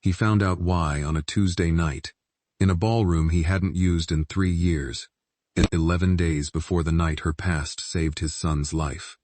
He found out why on a Tuesday night, in a ballroom he hadn't used in 3 years, in 11 days before the night her past saved his son's life.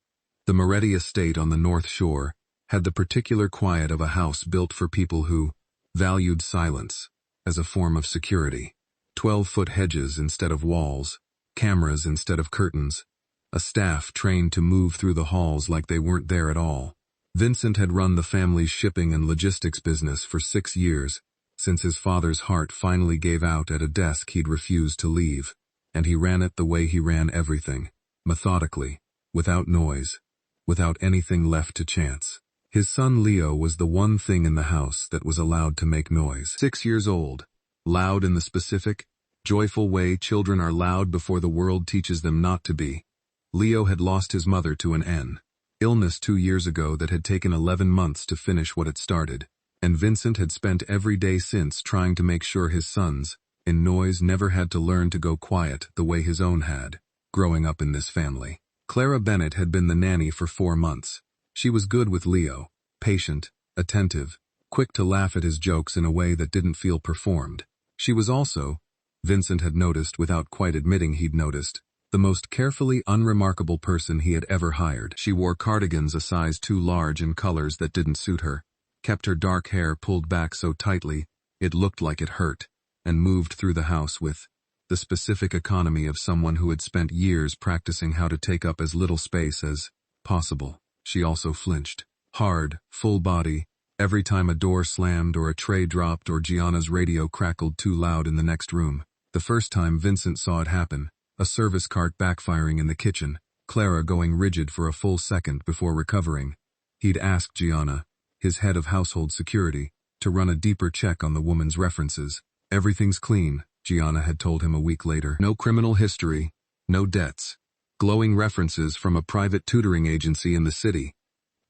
The Moretti estate on the North Shore had the particular quiet of a house built for people who valued silence as a form of security. 12-foot hedges instead of walls, cameras instead of curtains, a staff trained to move through the halls like they weren't there at all. Vincent had run the family's shipping and logistics business for 6 years, since his father's heart finally gave out at a desk he'd refused to leave, and he ran it the way he ran everything, methodically, without noise, without anything left to chance. His son Leo was the one thing in the house that was allowed to make noise. 6 years old, loud in the specific, joyful way children are loud before the world teaches them not to be. Leo had lost his mother to an illness 2 years ago that had taken 11 months to finish what it started, and Vincent had spent every day since trying to make sure his sons, in noise, never had to learn to go quiet the way his own had, growing up in this family. Clara Bennett had been the nanny for 4 months. She was good with Leo, patient, attentive, quick to laugh at his jokes in a way that didn't feel performed. She was also, Vincent had noticed without quite admitting he'd noticed, the most carefully unremarkable person he had ever hired. She wore cardigans a size too large in colors that didn't suit her, kept her dark hair pulled back so tightly it looked like it hurt, and moved through the house with the specific economy of someone who had spent years practicing how to take up as little space as possible. She also flinched, hard, full body, every time a door slammed or a tray dropped or Gianna's radio crackled too loud in the next room. The first time Vincent saw it happen, a service cart backfiring in the kitchen, Clara going rigid for a full second before recovering, he'd asked Gianna, his head of household security, to run a deeper check on the woman's references. Everything's clean, Gianna had told him a week later. No criminal history, no debts. Glowing references from a private tutoring agency in the city.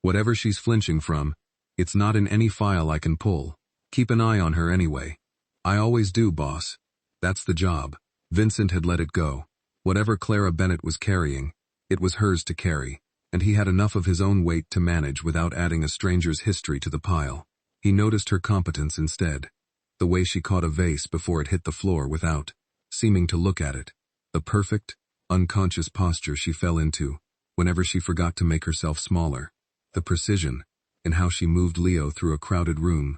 Whatever she's flinching from, it's not in any file I can pull. Keep an eye on her anyway. I always do, boss. That's the job. Vincent had let it go. Whatever Clara Bennett was carrying, it was hers to carry, and he had enough of his own weight to manage without adding a stranger's history to the pile. He noticed her competence instead. The way she caught a vase before it hit the floor without seeming to look at it. The perfect, unconscious posture she fell into whenever she forgot to make herself smaller. The precision in how she moved Leo through a crowded room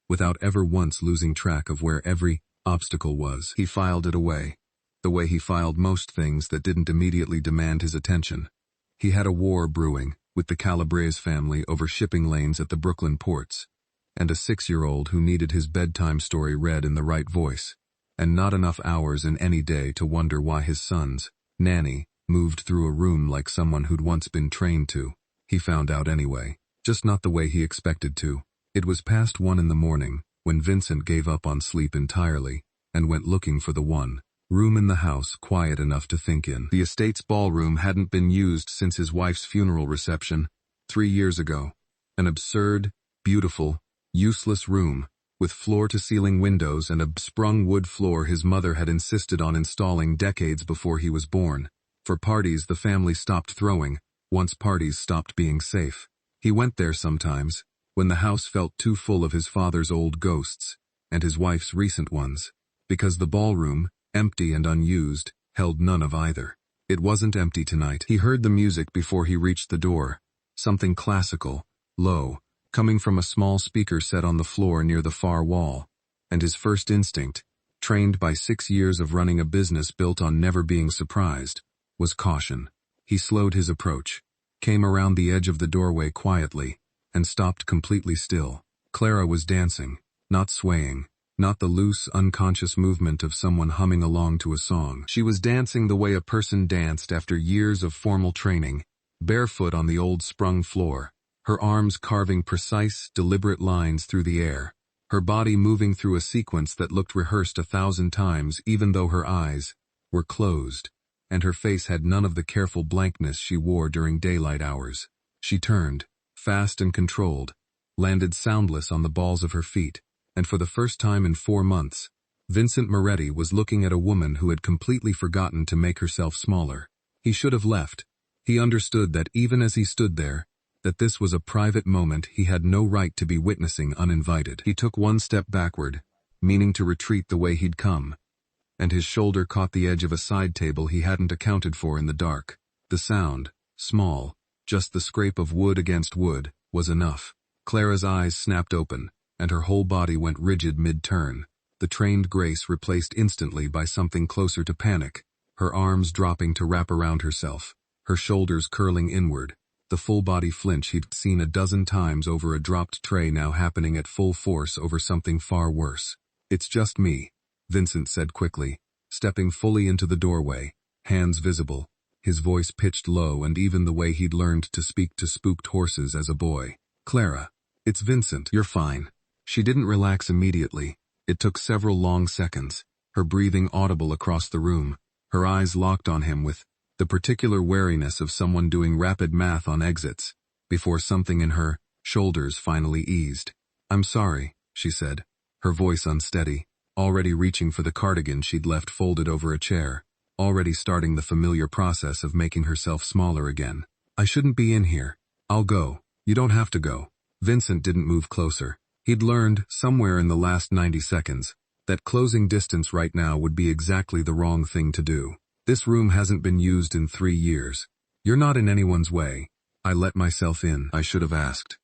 without ever once losing track of where every obstacle was. He filed it away, the way he filed most things that didn't immediately demand his attention. He had a war brewing with the Calabrese family over shipping lanes at the Brooklyn ports, and a 6-year-old who needed his bedtime story read in the right voice, and not enough hours in any day to wonder why his sons, Nanny, moved through a room like someone who'd once been trained to. He found out anyway, just not the way he expected to. It was past 1 in the morning when Vincent gave up on sleep entirely and went looking for the one room in the house quiet enough to think in. The estate's ballroom hadn't been used since his wife's funeral reception 3 years ago. An absurd, beautiful, useless room with floor-to-ceiling windows and a sprung wood floor his mother had insisted on installing decades before he was born. For parties the family stopped throwing, once parties stopped being safe. He went there sometimes, when the house felt too full of his father's old ghosts, and his wife's recent ones, because the ballroom, empty and unused, held none of either. It wasn't empty tonight. He heard the music before he reached the door, something classical, low, coming from a small speaker set on the floor near the far wall, and his first instinct, trained by 6 years of running a business built on never being surprised, was caution. He slowed his approach, came around the edge of the doorway quietly, and stopped completely still. Clara was dancing, not swaying, not the loose, unconscious movement of someone humming along to a song. She was dancing the way a person danced after years of formal training, barefoot on the old sprung floor, her arms carving precise, deliberate lines through the air, her body moving through a sequence that looked rehearsed 1,000 times even though her eyes were closed, and her face had none of the careful blankness she wore during daylight hours. She turned, fast and controlled, landed soundless on the balls of her feet, and for the first time in 4 months, Vincent Moretti was looking at a woman who had completely forgotten to make herself smaller. He should have left. He understood that even as he stood there, that this was a private moment he had no right to be witnessing uninvited. He took one step backward, meaning to retreat the way he'd come, and his shoulder caught the edge of a side table he hadn't accounted for in the dark. The sound, small, just the scrape of wood against wood, was enough. Clara's eyes snapped open, and her whole body went rigid mid-turn. The trained grace replaced instantly by something closer to panic, her arms dropping to wrap around herself, her shoulders curling inward, the full-body flinch he'd seen a dozen times over a dropped tray now happening at full force over something far worse. "It's just me," Vincent said quickly, stepping fully into the doorway, hands visible, his voice pitched low and even the way he'd learned to speak to spooked horses as a boy. "Clara, it's Vincent. You're fine." She didn't relax immediately. It took several long seconds, her breathing audible across the room, her eyes locked on him with the particular wariness of someone doing rapid math on exits, before something in her shoulders finally eased. "I'm sorry," she said, her voice unsteady, already reaching for the cardigan she'd left folded over a chair, already starting the familiar process of making herself smaller again. "I shouldn't be in here. I'll go." "You don't have to go." Vincent didn't move closer. He'd learned, somewhere in the last 90 seconds, that closing distance right now would be exactly the wrong thing to do. "This room hasn't been used in 3 years. You're not in anyone's way. I let myself in. I should have asked."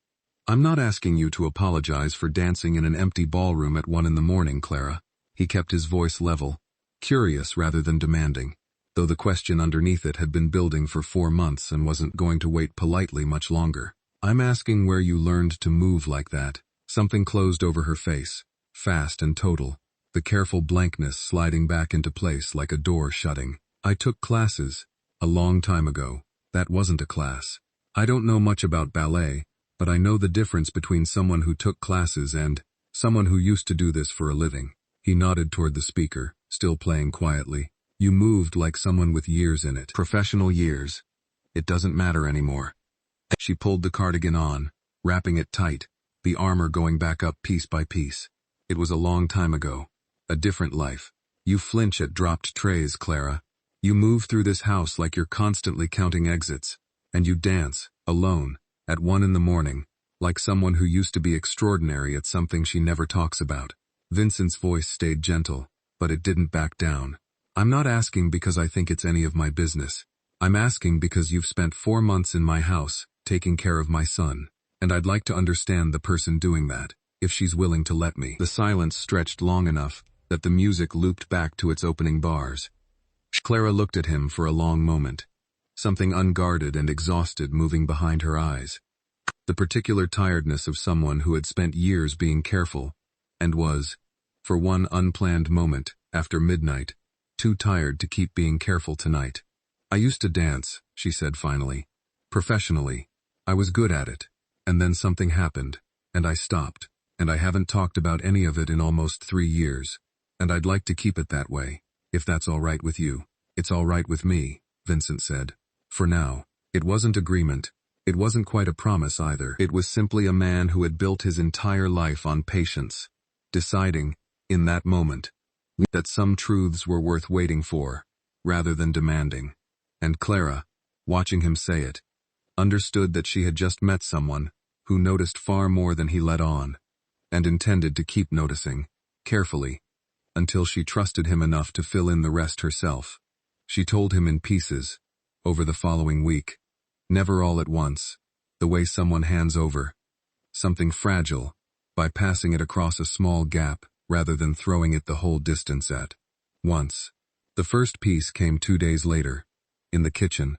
"I'm not asking you to apologize for dancing in an empty ballroom at 1 in the morning, Clara." He kept his voice level, curious rather than demanding, though the question underneath it had been building for 4 months and wasn't going to wait politely much longer. "I'm asking where you learned to move like that." Something closed over her face, fast and total, the careful blankness sliding back into place like a door shutting. "I took classes, a long time ago. That wasn't a class. I don't know much about ballet, but I know the difference between someone who took classes and someone who used to do this for a living." He nodded toward the speaker, still playing quietly. "You moved like someone with years in it. Professional years. It doesn't matter anymore." She pulled the cardigan on, wrapping it tight, the armor going back up piece by piece. "It was a long time ago. A different life. You flinch at dropped trays, Clara. You move through this house like you're constantly counting exits. And you dance, alone, at 1 in the morning, like someone who used to be extraordinary at something she never talks about." Vincent's voice stayed gentle, but it didn't back down. "I'm not asking because I think it's any of my business. I'm asking because you've spent 4 months in my house, taking care of my son. And I'd like to understand the person doing that, if she's willing to let me." The silence stretched long enough that the music looped back to its opening bars. Clara looked at him for a long moment, something unguarded and exhausted moving behind her eyes. The particular tiredness of someone who had spent years being careful, and was, for one unplanned moment, after midnight, too tired to keep being careful tonight. "I used to dance," she said finally. "Professionally. I was good at it. And then something happened, and I stopped, and I haven't talked about any of it in almost 3 years. And I'd like to keep it that way, if that's all right with you." "It's all right with me," Vincent said. "For now." It wasn't agreement. It wasn't quite a promise either. It was simply a man who had built his entire life on patience, deciding, in that moment, that some truths were worth waiting for, rather than demanding. And Clara, watching him say it, understood that she had just met someone who noticed far more than he let on, and intended to keep noticing, carefully, until she trusted him enough to fill in the rest herself. She told him in pieces, over the following week, never all at once, the way someone hands over something fragile, by passing it across a small gap rather than throwing it the whole distance at once. The first piece came 2 days later, in the kitchen,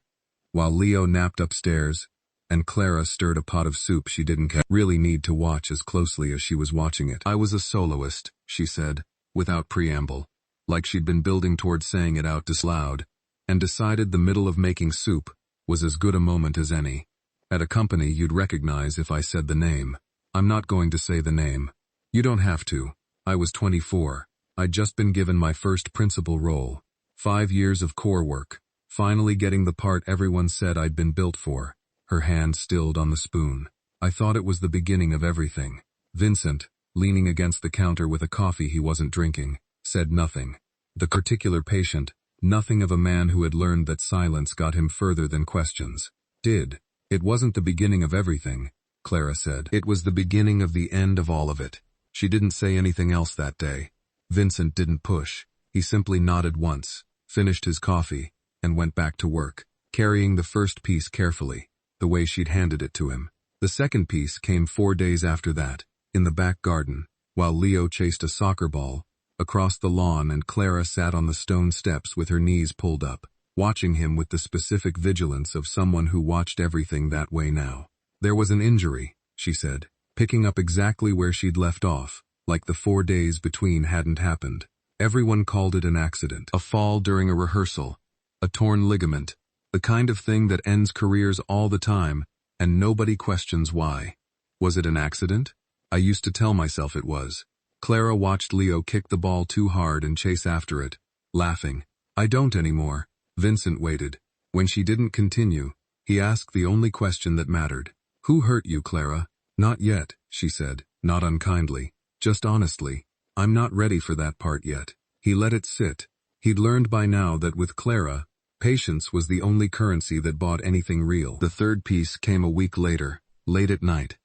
while Leo napped upstairs, and Clara stirred a pot of soup she didn't really need to watch as closely as she was watching it. "I was a soloist," she said, without preamble, like she'd been building toward saying it out loud, and decided the middle of making soup was as good a moment as any. "At a company you'd recognize if I said the name. I'm not going to say the name. You don't have to. I was 24. I'd just been given my first principal role. 5 years of core work, finally getting the part everyone said I'd been built for." Her hand stilled on the spoon. "I thought it was the beginning of everything." Vincent, leaning against the counter with a coffee he wasn't drinking, said nothing. The particular patient, nothing of a man who had learned that silence got him further than questions. "Did It wasn't the beginning of everything, Clara said. It was the beginning of the end of all of it. She didn't say anything else that day. Vincent didn't push. He simply nodded once, finished his coffee, and went back to work, carrying the first piece carefully, the way she'd handed it to him. The second piece came 4 days after that, in the back garden, while Leo chased a soccer ball across the lawn and Clara sat on the stone steps with her knees pulled up, watching him with the specific vigilance of someone who watched everything that way now. There was an injury, she said, picking up exactly where she'd left off, like the 4 days between hadn't happened. Everyone called it an accident, a fall during a rehearsal, a torn ligament, the kind of thing that ends careers all the time, and nobody questions why. Was it an accident? I used to tell myself it was. Clara watched Leo kick the ball too hard and chase after it, laughing. I don't anymore. Vincent waited. When she didn't continue, he asked the only question that mattered. Who hurt you, Clara? Not yet, she said, not unkindly, just honestly. I'm not ready for that part yet. He let it sit. He'd learned by now that with Clara, patience was the only currency that bought anything real. The third piece came a week later, late at night,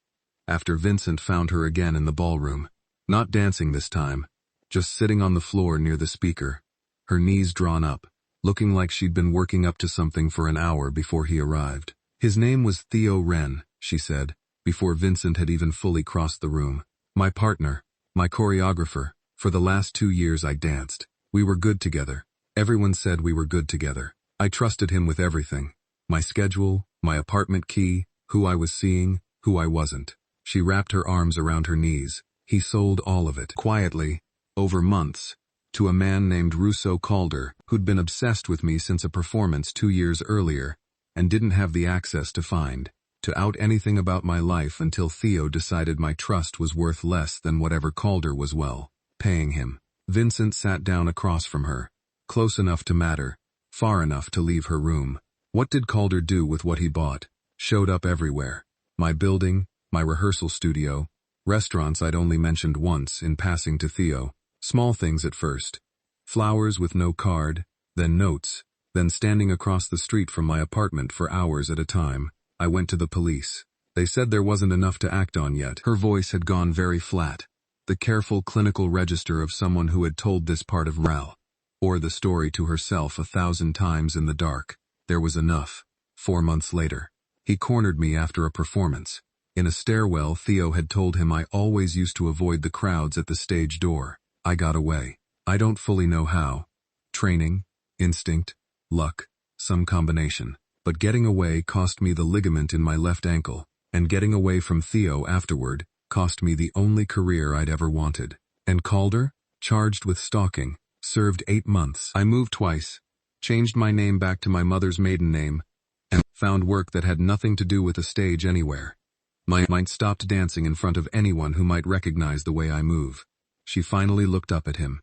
after Vincent found her again in the ballroom. Not dancing this time, just sitting on the floor near the speaker, her knees drawn up, looking like she'd been working up to something for an hour before he arrived. His name was Theo Wren, she said, before Vincent had even fully crossed the room. My partner, my choreographer. For the last 2 years I danced. We were good together. Everyone said we were good together. I trusted him with everything. My schedule, my apartment key, who I was seeing, who I wasn't. She wrapped her arms around her knees. He sold all of it, quietly, over months, to a man named Russo Calder, who'd been obsessed with me since a performance 2 years earlier, and didn't have the access to out anything about my life until Theo decided my trust was worth less than whatever Calder was paying him. Vincent sat down across from her, close enough to matter, far enough to leave her room. What did Calder do with what he bought? Showed up everywhere. My building, my rehearsal studio, restaurants I'd only mentioned once in passing to Theo. Small things at first. Flowers with no card, then notes, then standing across the street from my apartment for hours at a time. I went to the police. They said there wasn't enough to act on yet. Her voice had gone very flat. The careful clinical register of someone who had told this part of Ral, or the story to herself 1,000 times in the dark. There was enough. 4 months later, he cornered me after a performance. In a stairwell, Theo had told him I always used to avoid the crowds at the stage door. I got away. I don't fully know how. Training, instinct, luck, some combination. But getting away cost me the ligament in my left ankle, and getting away from Theo afterward cost me the only career I'd ever wanted. And Calder, charged with stalking, served 8 months. I moved twice, changed my name back to my mother's maiden name, and found work that had nothing to do with a stage anywhere. My mind stopped dancing in front of anyone who might recognize the way I move. She finally looked up at him.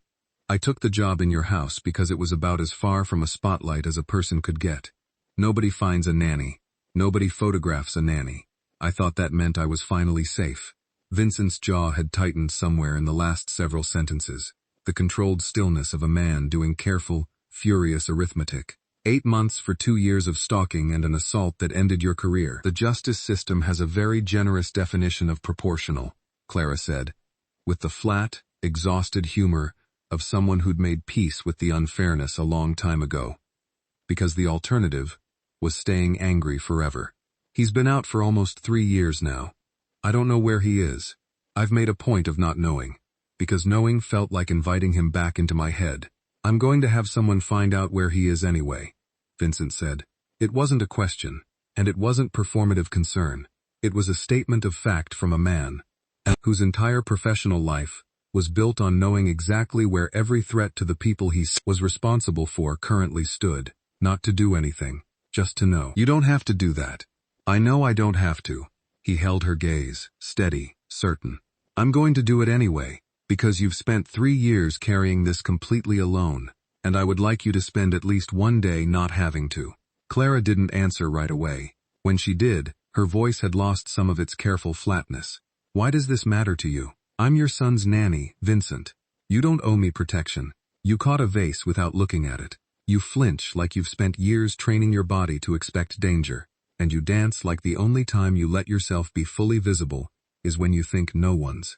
I took the job in your house because it was about as far from a spotlight as a person could get. Nobody finds a nanny. Nobody photographs a nanny. I thought that meant I was finally safe. Vincent's jaw had tightened somewhere in the last several sentences. The controlled stillness of a man doing careful, furious arithmetic. 8 months for 2 years of stalking and an assault that ended your career. The justice system has a very generous definition of proportional, Clara said, with the flat, exhausted humor of someone who'd made peace with the unfairness a long time ago. Because the alternative was staying angry forever. He's been out for almost 3 years now. I don't know where he is. I've made a point of not knowing, because knowing felt like inviting him back into my head. I'm going to have someone find out where he is anyway, Vincent said. It wasn't a question, and it wasn't performative concern. It was a statement of fact from a man whose entire professional life was built on knowing exactly where every threat to the people he was responsible for currently stood. Not to do anything, just to know. You don't have to do that. I know I don't have to. He held her gaze, steady, certain. I'm going to do it anyway, because you've spent 3 years carrying this completely alone, and I would like you to spend at least one day not having to. Clara didn't answer right away. When she did, her voice had lost some of its careful flatness. Why does this matter to you? I'm your son's nanny, Vincent. You don't owe me protection. You caught a vase without looking at it. You flinch like you've spent years training your body to expect danger. and you dance like the only time you let yourself be fully visible is when you think no one's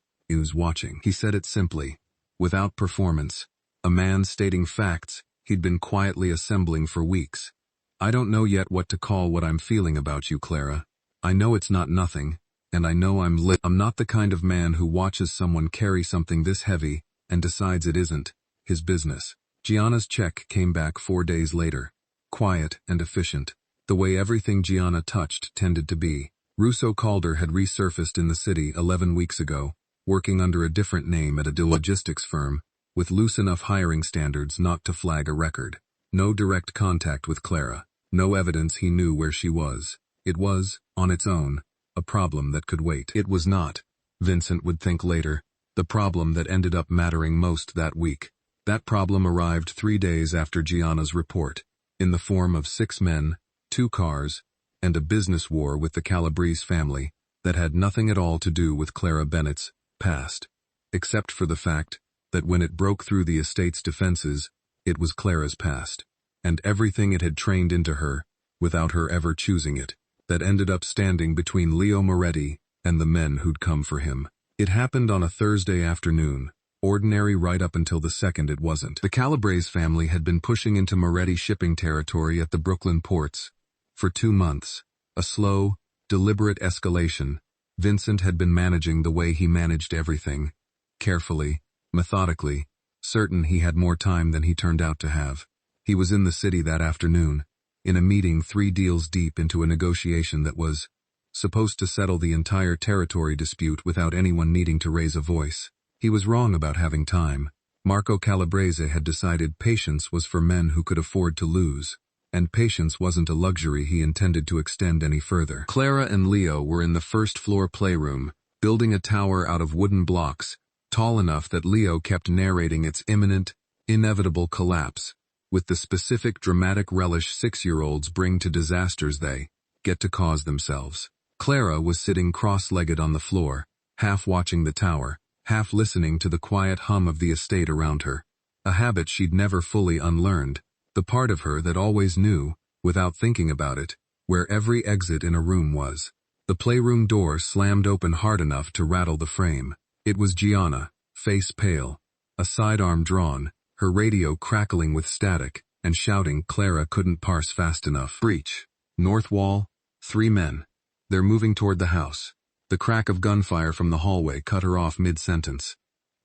watching. He said it simply, without performance, a man stating facts he'd been quietly assembling for weeks. I don't know yet what to call what I'm feeling about you, Clara. I know it's not nothing, and I know I'm not the kind of man who watches someone carry something this heavy and decides it isn't his business. Gianna's check came back 4 days later, quiet and efficient, the way everything Gianna touched tended to be. Russo Calder had resurfaced in the city 11 weeks ago, working under a different name at a logistics firm, with loose enough hiring standards not to flag a record. No direct contact with Clara, no evidence he knew where she was. It was, on its own, a problem that could wait. It was not, Vincent would think later, the problem that ended up mattering most that week. That problem arrived 3 days after Gianna's report, in the form of 6 men, 2 cars, and a business war with the Calabrese family that had nothing at all to do with Clara Bennett's past, except for the fact that when it broke through the estate's defenses, it was Clara's past, and everything it had trained into her, without her ever choosing it, that ended up standing between Leo Moretti and the men who'd come for him. It happened on a Thursday afternoon, ordinary right up until the second it wasn't. The Calabrese family had been pushing into Moretti shipping territory at the Brooklyn ports for 2 months, a slow, deliberate escalation. Vincent had been managing the way he managed everything, carefully, methodically, certain he had more time than he turned out to have. He was in the city that afternoon, in a meeting 3 deals deep into a negotiation that was supposed to settle the entire territory dispute without anyone needing to raise a voice. He was wrong about having time. Marco Calabrese had decided patience was for men who could afford to lose, and patience wasn't a luxury he intended to extend any further. Clara and Leo were in the first-floor playroom, building a tower out of wooden blocks, tall enough that Leo kept narrating its imminent, inevitable collapse, with the specific dramatic relish 6-year-olds bring to disasters they get to cause themselves. Clara was sitting cross-legged on the floor, half watching the tower, half listening to the quiet hum of the estate around her, a habit she'd never fully unlearned, the part of her that always knew, without thinking about it, where every exit in a room was. The playroom door slammed open hard enough to rattle the frame. It was Gianna, face pale, a sidearm drawn, her radio crackling with static, and shouting Clara couldn't parse fast enough. Breach. North wall. 3 men. They're moving toward the house. The crack of gunfire from the hallway cut her off mid-sentence.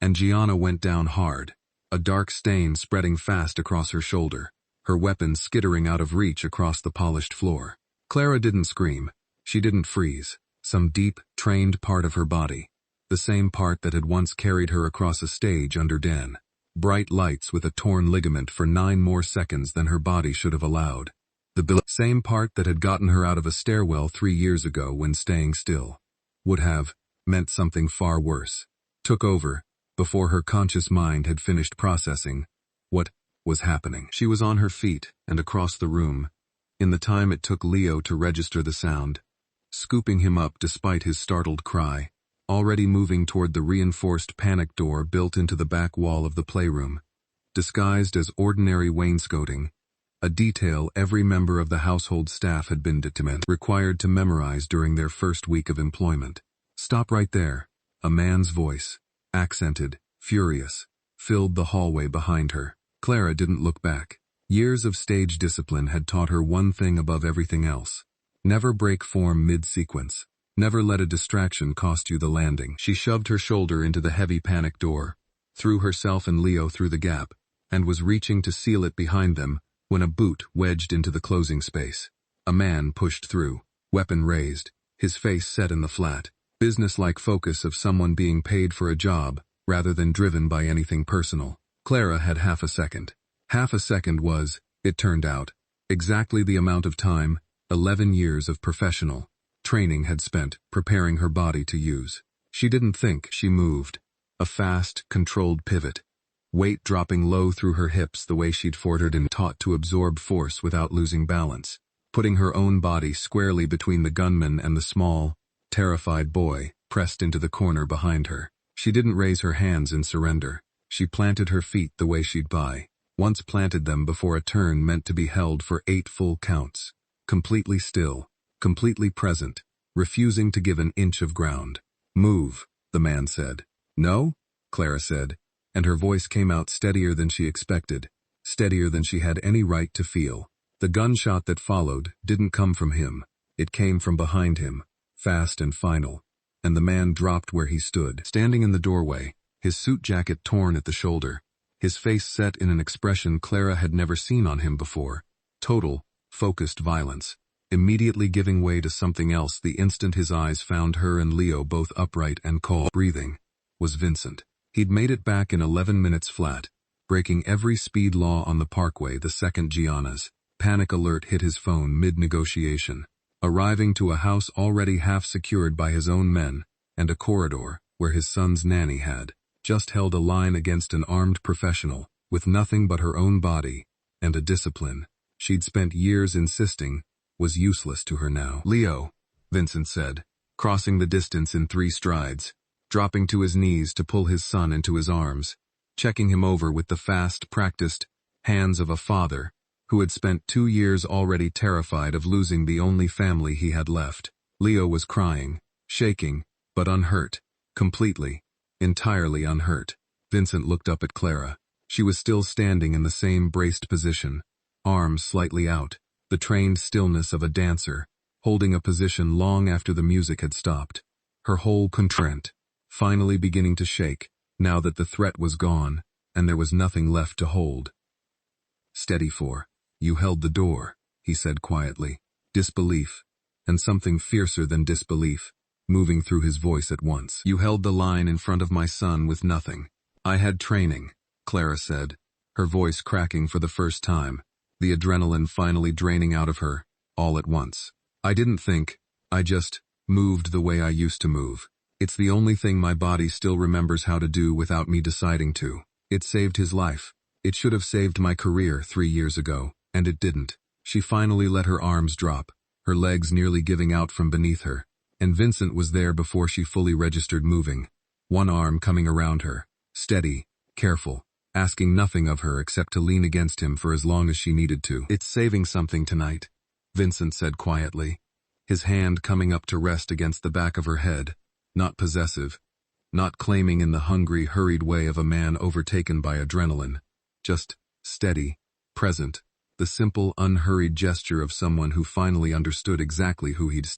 And Gianna went down hard, a dark stain spreading fast across her shoulder, her weapon skittering out of reach across the polished floor. Clara didn't scream. She didn't freeze. Some deep, trained part of her body, the same part that had once carried her across a stage under Dan. Bright lights with a torn ligament for 9 more seconds than her body should have allowed. The same part that had gotten her out of a stairwell 3 years ago when staying still would have meant something far worse. Took over, before her conscious mind had finished processing what was happening. She was on her feet and across the room, in the time it took Leo to register the sound, scooping him up despite his startled cry, already moving toward the reinforced panic door built into the back wall of the playroom, disguised as ordinary wainscoting, a detail every member of the household staff had been required to memorize during their first week of employment. Stop right there. A man's voice, accented, furious, filled the hallway behind her. Clara didn't look back. Years of stage discipline had taught her one thing above everything else. Never break form mid-sequence. Never let a distraction cost you the landing. She shoved her shoulder into the heavy panic door, threw herself and Leo through the gap, and was reaching to seal it behind them when a boot wedged into the closing space. A man pushed through, weapon raised, his face set in the flat, business-like focus of someone being paid for a job rather than driven by anything personal. Clara had half a second. Half a second was, it turned out, exactly the amount of time 11 years of professional training had spent preparing her body to use. She didn't think, she moved. A fast, controlled pivot. Weight dropping low through her hips the way she'd forted and taught to absorb force without losing balance, putting her own body squarely between the gunman and the small, terrified boy pressed into the corner behind her. She didn't raise her hands in surrender. She planted her feet the way she'd once planted them before a turn meant to be held for 8 full counts. Completely still, completely present, refusing to give an inch of ground. "Move," the man said. "No?" Clara said, and her voice came out steadier than she expected, steadier than she had any right to feel. The gunshot that followed didn't come from him. It came from behind him, fast and final, and the man dropped where he stood, standing in the doorway, his suit jacket torn at the shoulder, his face set in an expression Clara had never seen on him before, total, focused violence, immediately giving way to something else the instant his eyes found her and Leo both upright and cold. Breathing was Vincent. He'd made it back in 11 minutes flat, breaking every speed law on the parkway the second Gianna's panic alert hit his phone mid-negotiation, arriving to a house already half secured by his own men, and a corridor where his son's nanny had just held a line against an armed professional with nothing but her own body and a discipline she'd spent years insisting was useless to her now. "Leo," Vincent said, crossing the distance in 3 strides, dropping to his knees to pull his son into his arms, checking him over with the fast, practiced hands of a father who had spent 2 years already terrified of losing the only family he had left. Leo was crying, shaking, but unhurt, completely, entirely unhurt. Vincent looked up at Clara. She was still standing in the same braced position, arms slightly out, the trained stillness of a dancer, holding a position long after the music had stopped. Her whole contrent, finally beginning to shake, now that the threat was gone, and there was nothing left to hold. "Steady for. You held the door," he said quietly, disbelief, and something fiercer than disbelief, moving through his voice at once. "You held the line in front of my son with nothing. I had training," Clara said, her voice cracking for the first time, the adrenaline finally draining out of her, all at once. "I didn't think, I just moved the way I used to move. It's the only thing my body still remembers how to do without me deciding to. It saved his life. It should have saved my career 3 years ago, and it didn't." She finally let her arms drop, her legs nearly giving out from beneath her, and Vincent was there before she fully registered moving, one arm coming around her, steady, careful, asking nothing of her except to lean against him for as long as she needed to. "It's saving something tonight," Vincent said quietly, his hand coming up to rest against the back of her head, not possessive, not claiming in the hungry, hurried way of a man overtaken by adrenaline, just steady, present, the simple, unhurried gesture of someone who finally understood exactly who he'd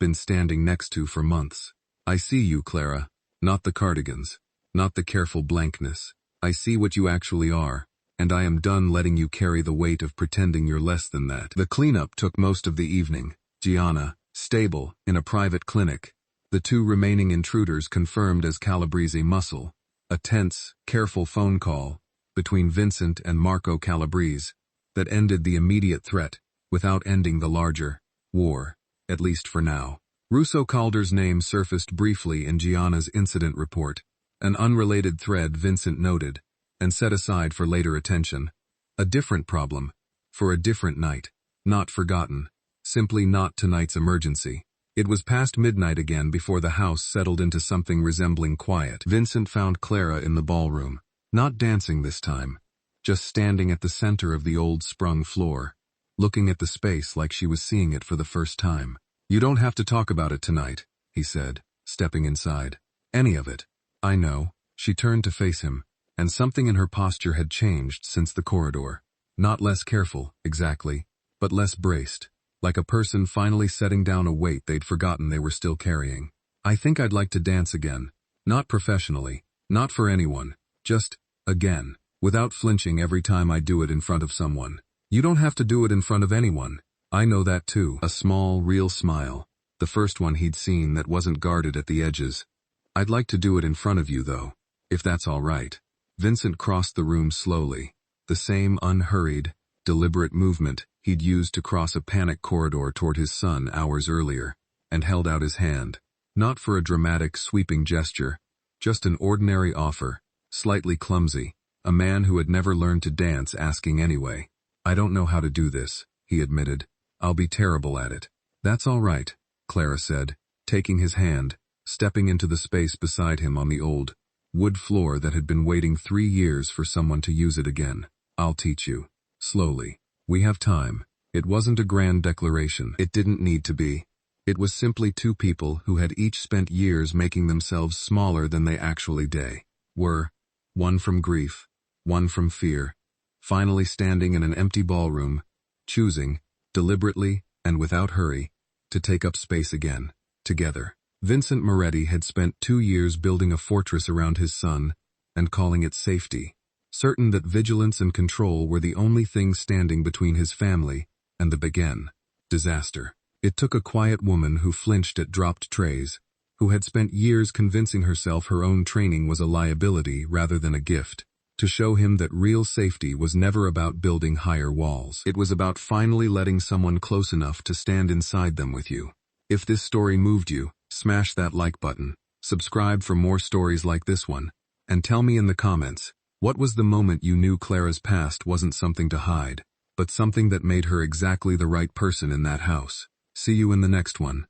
been standing next to for months. "I see you, Clara, not the cardigans, not the careful blankness. I see what you actually are, and I am done letting you carry the weight of pretending you're less than that." The cleanup took most of the evening. Gianna, stable, in a private clinic. The 2 remaining intruders confirmed as Calabrese muscle. A tense, careful phone call between Vincent and Marco Calabrese that ended the immediate threat without ending the larger war, at least for now. Russo Calder's name surfaced briefly in Gianna's incident report, an unrelated thread Vincent noted and set aside for later attention. A different problem, for a different night, not forgotten, simply not tonight's emergency. It was past midnight again before the house settled into something resembling quiet. Vincent found Clara in the ballroom, not dancing this time, just standing at the center of the old sprung floor, looking at the space like she was seeing it for the first time. "You don't have to talk about it tonight," he said, stepping inside. "Any of it. I know." She turned to face him, and something in her posture had changed since the corridor. Not less careful, exactly, but less braced, like a person finally setting down a weight they'd forgotten they were still carrying. "I think I'd like to dance again. Not professionally, not for anyone, just, again, without flinching every time I do it in front of someone." "You don't have to do it in front of anyone. I know that too." A small, real smile, the first one he'd seen that wasn't guarded at the edges. "I'd like to do it in front of you though, if that's all right." Vincent crossed the room slowly, the same unhurried, deliberate movement he'd used to cross a panic corridor toward his son hours earlier, and held out his hand, not for a dramatic, sweeping gesture, just an ordinary offer, slightly clumsy, a man who had never learned to dance asking anyway. "I don't know how to do this," he admitted. "I'll be terrible at it." "That's all right," Clara said, taking his hand, stepping into the space beside him on the old wood floor that had been waiting 3 years for someone to use it again. "I'll teach you. Slowly. We have time." It wasn't a grand declaration. It didn't need to be. It was simply two people who had each spent years making themselves smaller than they actually were. One from grief, one from fear, finally standing in an empty ballroom, choosing, deliberately and without hurry, to take up space again, together. Vincent Moretti had spent 2 years building a fortress around his son and calling it safety, certain that vigilance and control were the only things standing between his family and the disaster. It took a quiet woman who flinched at dropped trays, who had spent years convincing herself her own training was a liability rather than a gift, to show him that real safety was never about building higher walls. It was about finally letting someone close enough to stand inside them with you. If this story moved you, smash that like button, subscribe for more stories like this one, and tell me in the comments, what was the moment you knew Clara's past wasn't something to hide, but something that made her exactly the right person in that house? See you in the next one.